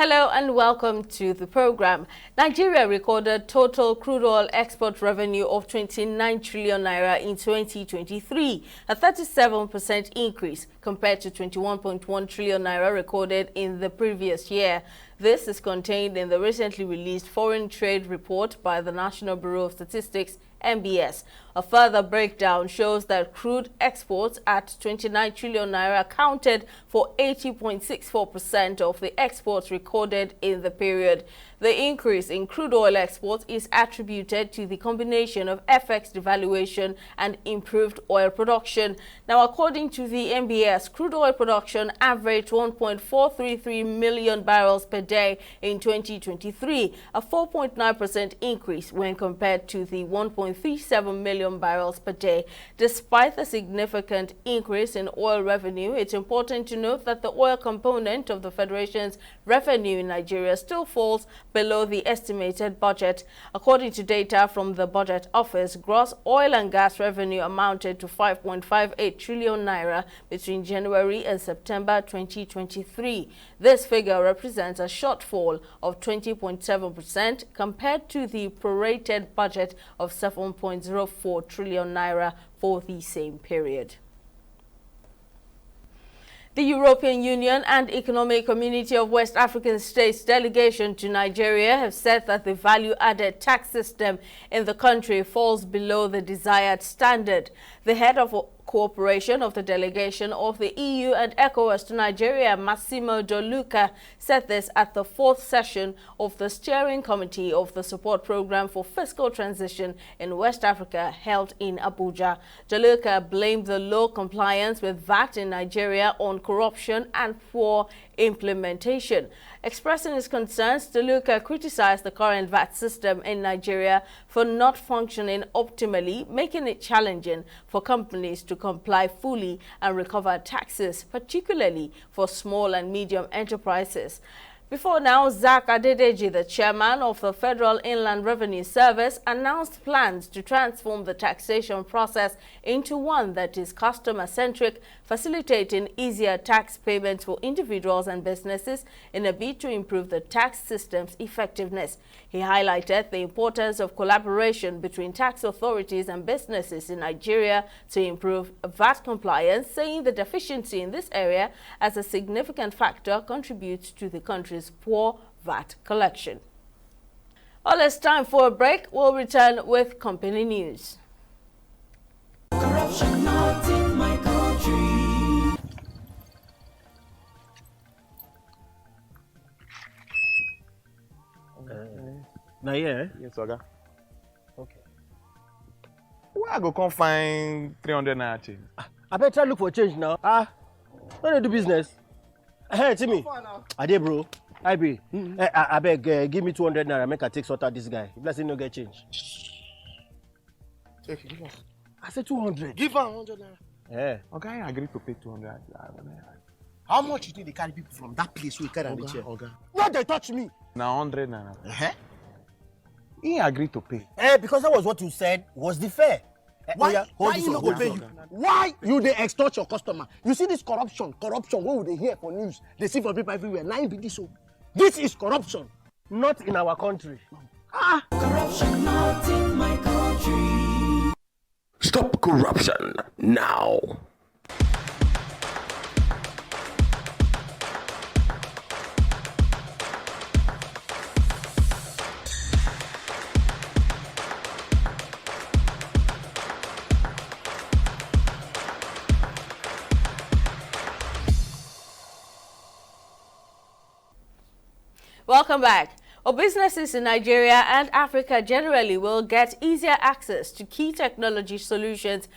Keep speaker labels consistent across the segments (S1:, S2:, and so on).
S1: Hello and welcome to the program. Nigeria recorded total crude oil export revenue of 29 trillion naira in 2023, a 37% increase compared to 21.1 trillion naira recorded in the previous year. This is contained in the recently released Foreign Trade Report by the National Bureau of Statistics, NBS. A further breakdown shows that crude exports at 29 trillion naira accounted for 80.64% of the exports recorded in the period. The increase in crude oil exports is attributed to the combination of FX devaluation and improved oil production. Now, according to the NBS, crude oil production averaged 1.433 million barrels per day in 2023, a 4.9% increase when compared to the 1.37 million barrels per day. Despite the significant increase in oil revenue, it's important to note that the oil component of the Federation's revenue in Nigeria still falls below the estimated budget. According to data from the Budget Office, gross oil and gas revenue amounted to 5.58 trillion naira between January and September 2023. This figure represents a shortfall of 20.7% compared to the prorated budget of 7.04 trillion naira for the same period. The European Union and Economic Community of West African States delegation to Nigeria have said that the value-added tax system in the country falls below the desired standard. The head of cooperation of the delegation of the EU and ECOWAS to Nigeria, Massimo De Luca, said this at the fourth session of the Steering Committee of the Support Program for Fiscal Transition in West Africa held in Abuja. De Luca blamed the low compliance with VAT in Nigeria on corruption and poor implementation. Expressing his concerns, De Luca criticized the current VAT system in Nigeria for not functioning optimally, making it challenging for companies to comply fully and recover taxes, particularly for small and medium enterprises. Before now, Zak Adedeji, the chairman of the Federal Inland Revenue Service, announced plans to transform the taxation process into one that is customer-centric, facilitating easier tax payments for individuals and businesses in a bid to improve the tax system's effectiveness. He highlighted the importance of collaboration between tax authorities and businesses in Nigeria to improve VAT compliance, saying the deficiency in this area as a significant factor contributes to the country's poor VAT collection. Well, it's time for a break. We'll return with company news.
S2: Corruption not in my country.
S3: Naira?
S4: Yes, Oga.
S3: Okay.
S4: Where I go come find 300 naira change?
S3: I better try look for change now. When they do business. Hey, Timmy. Ade, bro. I be. I beg, give me 200 naira. Make I take sort out this guy. If let's say no get change.
S4: Okay, give us.
S3: I said 200.
S4: Give her 100 naira.
S3: Yeah.
S4: Okay, I agree to pay 200 naira.
S5: How much you think they carry people from that place we carry on the chair?
S4: Oga.
S5: No, they touch me.
S4: Now 100 naira. He agreed to pay.
S5: Because that was what you said was the fair. Why you not go pay you? Why you they extort your customer? You see this corruption, what would they hear for news? They see for people everywhere. Now be this so. This is corruption.
S3: Not in our country.
S2: Corruption not in my country.
S6: Stop corruption now.
S1: Welcome back. Well, businesses in Nigeria and Africa generally will get easier access to key technology solutions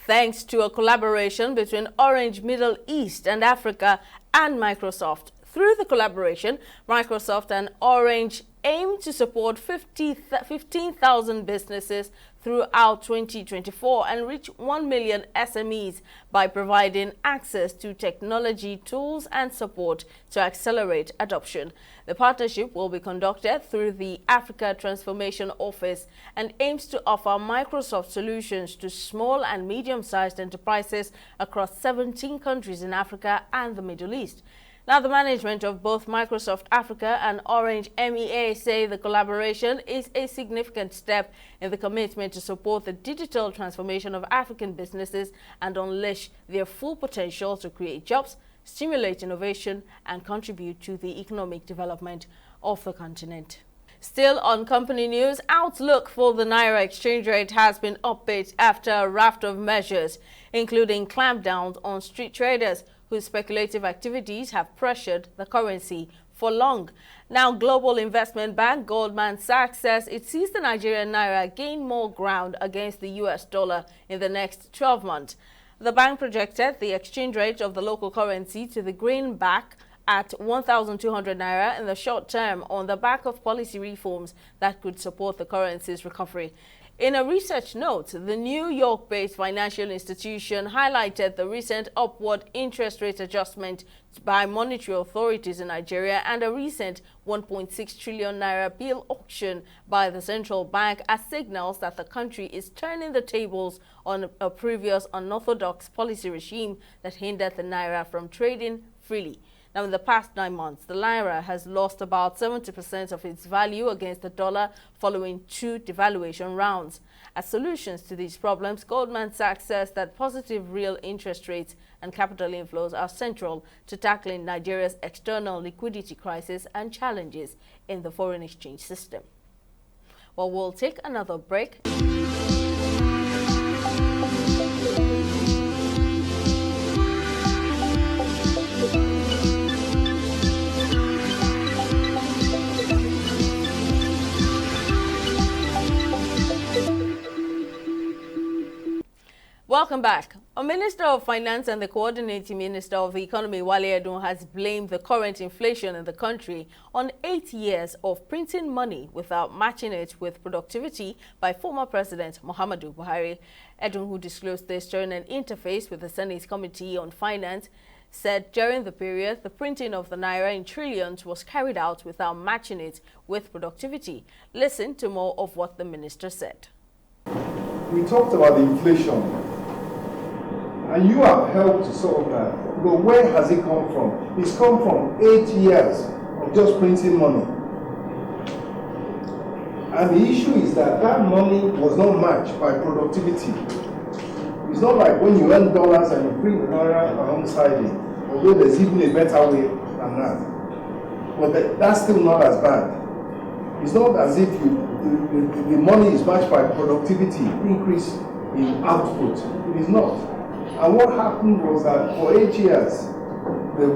S1: thanks to a collaboration between Orange Middle East and Africa and Microsoft. Through the collaboration, Microsoft and Orange aim to support 15,000 businesses throughout 2024 and reach 1 million SMEs by providing access to technology tools and support to accelerate adoption. The partnership will be conducted through the Africa Transformation Office and aims to offer Microsoft solutions to small and medium-sized enterprises across 17 countries in Africa and the Middle East. Now, the management of both Microsoft Africa and Orange MEA say the collaboration is a significant step in the commitment to support the digital transformation of African businesses and unleash their full potential to create jobs, stimulate innovation, and contribute to the economic development of the continent. Still on company news, outlook for the Naira exchange rate has been upbeat after a raft of measures, including clampdowns on street traders whose speculative activities have pressured the currency for long. Now, global investment bank Goldman Sachs says it sees the Nigerian Naira gain more ground against the US dollar in the next 12 months. The bank projected the exchange rate of the local currency to the greenback at 1,200 Naira in the short term on the back of policy reforms that could support the currency's recovery. In a research note, the New York-based financial institution highlighted the recent upward interest rate adjustment by monetary authorities in Nigeria and a recent 1.6 trillion Naira bill auction by the central bank as signals that the country is turning the tables on a previous unorthodox policy regime that hindered the Naira from trading freely. Now, in the past 9 months, the Naira has lost about 70% of its value against the dollar following 2 devaluation rounds. As solutions to these problems, Goldman Sachs says that positive real interest rates and capital inflows are central to tackling Nigeria's external liquidity crisis and challenges in the foreign exchange system. Well, we'll take another break. Welcome back. A Minister of Finance and the Coordinating Minister of the Economy, Wale Edun, has blamed the current inflation in the country on 8 years of printing money without matching it with productivity by former President Muhammadu Buhari. Edun, who disclosed this during an interface with the Senate Committee on Finance, said during the period the printing of the Naira in trillions was carried out without matching it with productivity. Listen to more of what the minister said.
S7: We talked about the inflation. And you have helped to solve that. But where has it come from? It's come from 8 years of just printing money. And the issue is that that money was not matched by productivity. It's not like when you earn dollars and you print the Naira alongside it, although there's even a better way than that. But that's still not as bad. It's not as if the money is matched by productivity, increase in output. It is not. And what happened was that for 8 years, the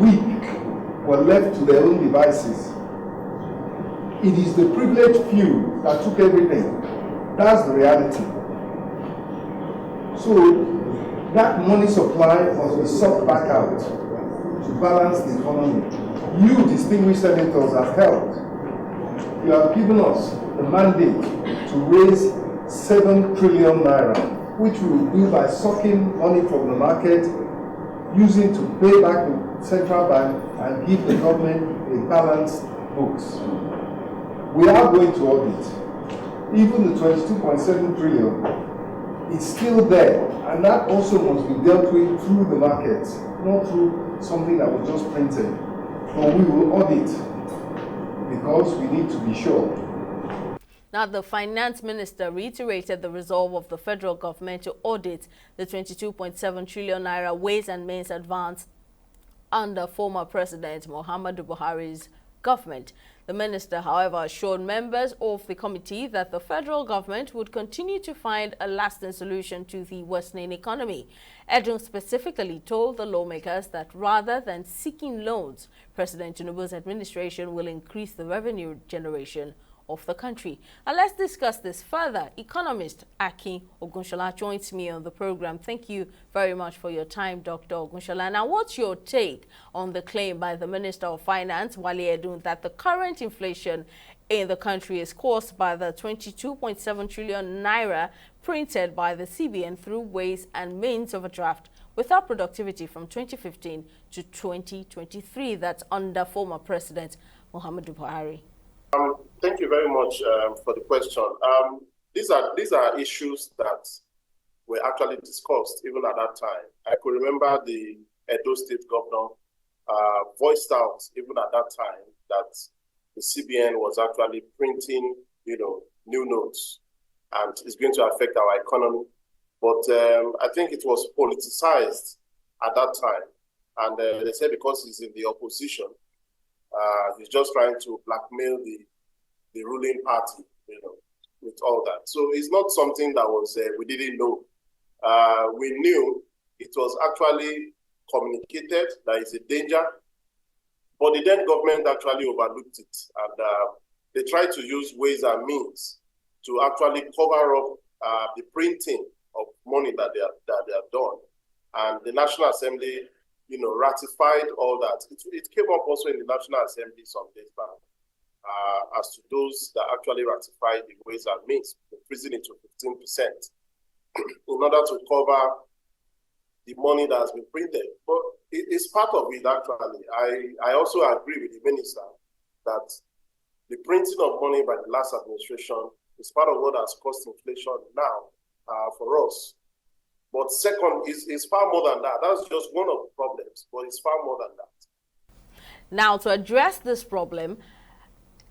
S7: weak were left to their own devices. It is the privileged few that took everything. That's the reality. So that money supply must be sucked back out to balance the economy. You distinguished senators have helped. You have given us the mandate to raise 7 trillion Naira. Which we will do by sucking money from the market, using to pay back the central bank and give the government a balanced books. We are going to audit. Even the 22.7 trillion is still there, and that also must be dealt with through the markets, not through something that was just printed. But we will audit because we need to be sure.
S1: Now, the finance minister reiterated the resolve of the federal government to audit the 22.7 trillion Naira Ways and Means advance under former President Muhammadu Buhari's government. The minister, however, assured members of the committee that the federal government would continue to find a lasting solution to the worsening economy. Edun specifically told the lawmakers that rather than seeking loans, President Tinubu's administration will increase the revenue generation of the country. And let's discuss this further. Economist Akin Ogunshola joins me on the program. Thank you very much for your time, Dr. Ogunshola. Now, what's your take on the claim by the Minister of Finance, Wale Edun, that the current inflation in the country is caused by the 22.7 trillion Naira printed by the CBN through ways and means of a draft without productivity from 2015 to 2023? That's under former President Muhammadu Buhari.
S8: Thank you very much for the question. These are issues that were actually discussed even at that time. I could remember the Edo State governor voiced out, even at that time, that the CBN was actually printing, new notes, and it's going to affect our economy. But I think it was politicized at that time. And they said because he's in the opposition, he's just trying to blackmail the ruling party, with all that. So it's not something that was, we didn't know. We knew it was actually communicated that it's a danger, but the then government actually overlooked it. And they tried to use ways and means to actually cover up the printing of money that they have done. And the National Assembly, ratified all that. It came up also in the National Assembly some days back as to those that actually ratified the ways and means, increasing it to 15% in order to cover the money that has been printed. But it's part of it, actually. I also agree with the minister that the printing of money by the last administration is part of what has caused inflation now for us. But second, is far more than that. That's just one of the problems, but it's far more than that.
S1: Now, to address this problem,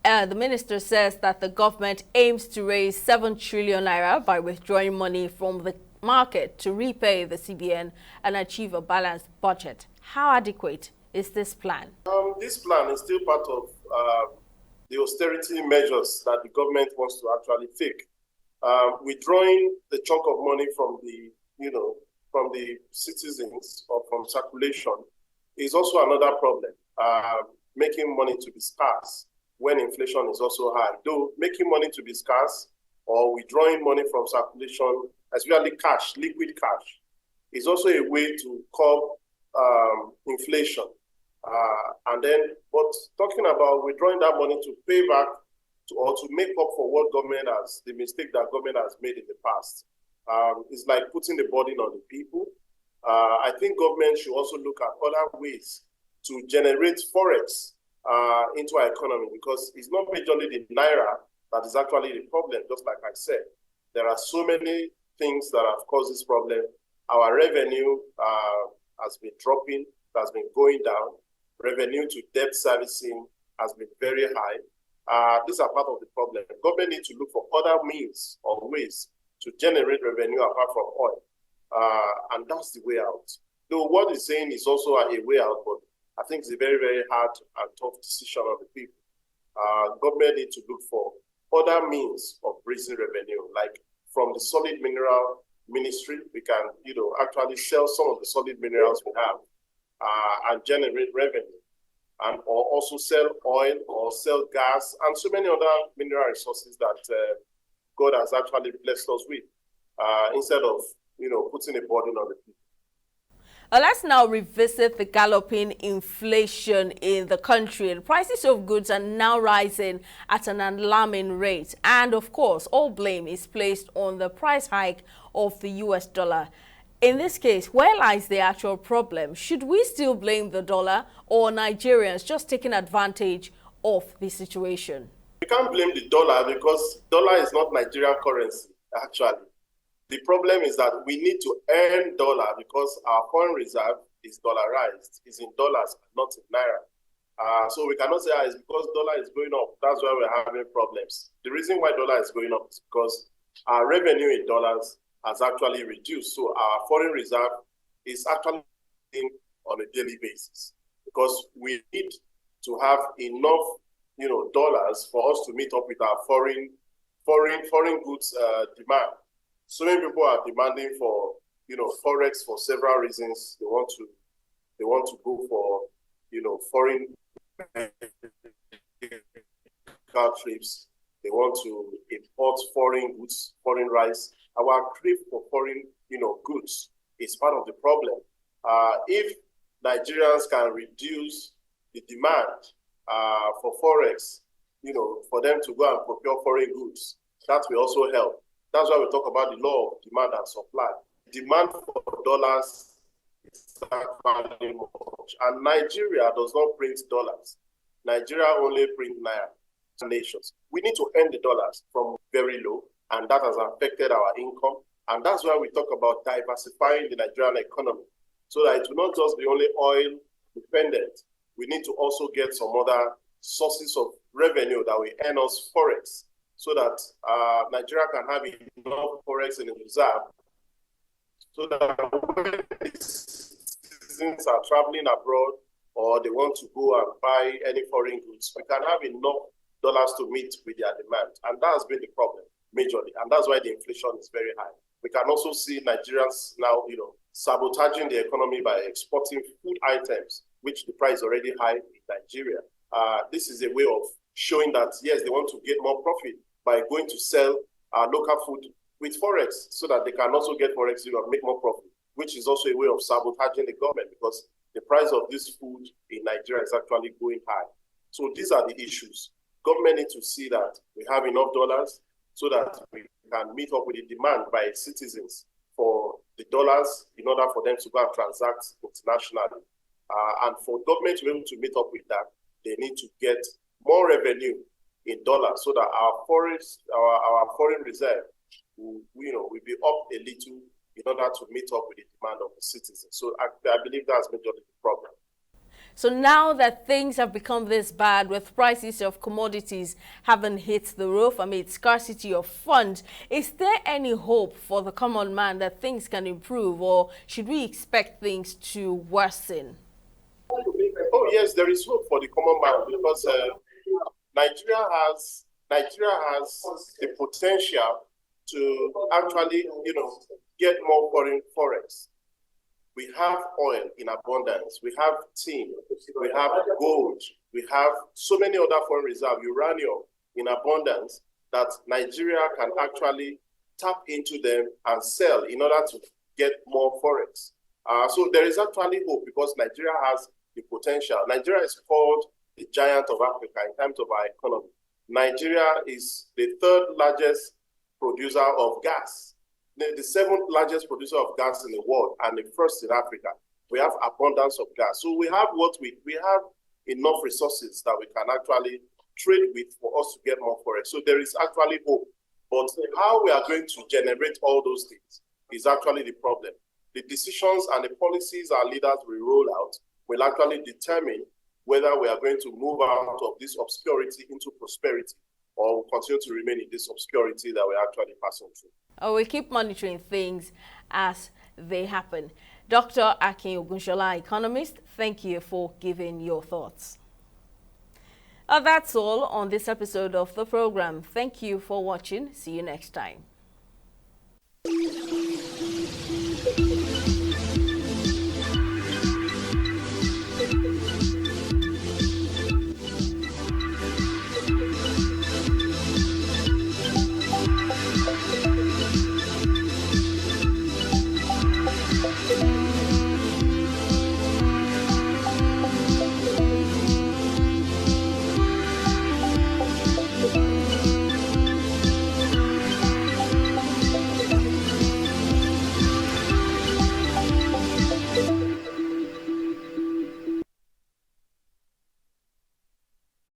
S1: the minister says that the government aims to raise 7 trillion naira by withdrawing money from the market to repay the CBN and achieve a balanced budget. How adequate is this plan?
S8: This plan is still part of the austerity measures that the government wants to actually take. Withdrawing the chunk of money from the citizens or from circulation is also another problem. Making money to be scarce when inflation is also high. Though making money to be scarce or withdrawing money from circulation, especially cash, liquid cash, is also a way to curb inflation. But talking about withdrawing that money to pay back or to make up for what the mistake that government has made in the past, is like putting the burden on the people. I think government should also look at other ways to generate forex into our economy, because it's not majorly the Naira that is actually the problem, just like I said. There are so many things that have caused this problem. Our revenue has been dropping, has been going down. Revenue to debt servicing has been very high. These are part of the problem. Government needs to look for other means or ways to generate revenue apart from oil. And that's the way out. Though what he's saying is also a way out, but I think it's a very, very hard and tough decision of the people. Government needs to look for other means of raising revenue, like from the solid mineral ministry, we can, actually sell some of the solid minerals we have and generate revenue. And or also sell oil or sell gas and so many other mineral resources that God has actually blessed us with, instead of, putting a burden on the people.
S1: Let's now revisit the galloping inflation in the country. The prices of goods are now rising at an alarming rate. And of course, all blame is placed on the price hike of the US dollar. In this case, where lies the actual problem? Should we still blame the dollar, or Nigerians just taking advantage of the situation?
S8: We can't blame the dollar because dollar is not Nigerian currency, actually. The problem is that we need to earn dollar because our foreign reserve is dollarized, is in dollars, not in Naira. So we cannot say it's because dollar is going up. That's why we're having problems. The reason why dollar is going up is because our revenue in dollars has actually reduced. So our foreign reserve is actually on a daily basis because we need to have enough, dollars for us to meet up with our foreign goods demand. So many people are demanding for, forex for several reasons. They want to go for, foreign trips. They want to import foreign goods, foreign rice. Our crave for foreign, goods is part of the problem. If Nigerians can reduce the demand for forex, for them to go and procure foreign goods, that will also help. That's why we talk about the law of demand and supply. Demand for dollars is very much. And Nigeria does not print dollars. Nigeria only prints Naira. Nations. We need to earn the dollars from very low, and that has affected our income. And that's why we talk about diversifying the Nigerian economy, so that it will not just be only oil dependent, we need to also get some other sources of revenue that will earn us forex, so that Nigeria can have enough forex in the reserve, so that when citizens are traveling abroad or they want to go and buy any foreign goods, we can have enough dollars to meet with their demand. And that has been the problem majorly. And that's why the inflation is very high. We can also see Nigerians now, sabotaging the economy by exporting food items, which the price is already high in Nigeria. This is a way of showing that, yes, they want to get more profit by going to sell local food with forex, so that they can also get forex and make more profit, which is also a way of sabotaging the government, because the price of this food in Nigeria is actually going high. So these are the issues. Government need to see that we have enough dollars so that we can meet up with the demand by citizens for the dollars in order for them to go and transact internationally. And for government to be able to meet up with that, they need to get more revenue in dollars, so that our foreign reserve will be up a little in order to meet up with the demand of the citizens. So I believe that's majorly the problem.
S1: So now that things have become this bad, with prices of commodities having hit the roof amid scarcity of funds, is there any hope for the common man that things can improve, or should we expect things to worsen?
S8: Oh yes, there is hope for the common man, because Nigeria has the potential to actually, get more foreign forex. We have oil in abundance. We have tin. We have gold. We have so many other foreign reserves, uranium in abundance, that Nigeria can actually tap into them and sell in order to get more forex. So there is actually hope, because Nigeria has the potential. Nigeria is called the giant of Africa in terms of our economy. Nigeria is the third largest producer of gas, the seventh largest producer of gas in the world, and the first in Africa. We have abundance of gas. So we have we have enough resources that we can actually trade with for us to get more forex. So there is actually hope. But how we are going to generate all those things is actually the problem. The decisions and the policies our leaders will roll out will actually determine whether we are going to move out of this obscurity into prosperity, or will continue to remain in this obscurity that we're actually passing through. We
S1: keep monitoring things as they happen. Dr. Akin Ogunshola, economist, thank you for giving your thoughts. That's all on this episode of the program. Thank you for watching. See you next time.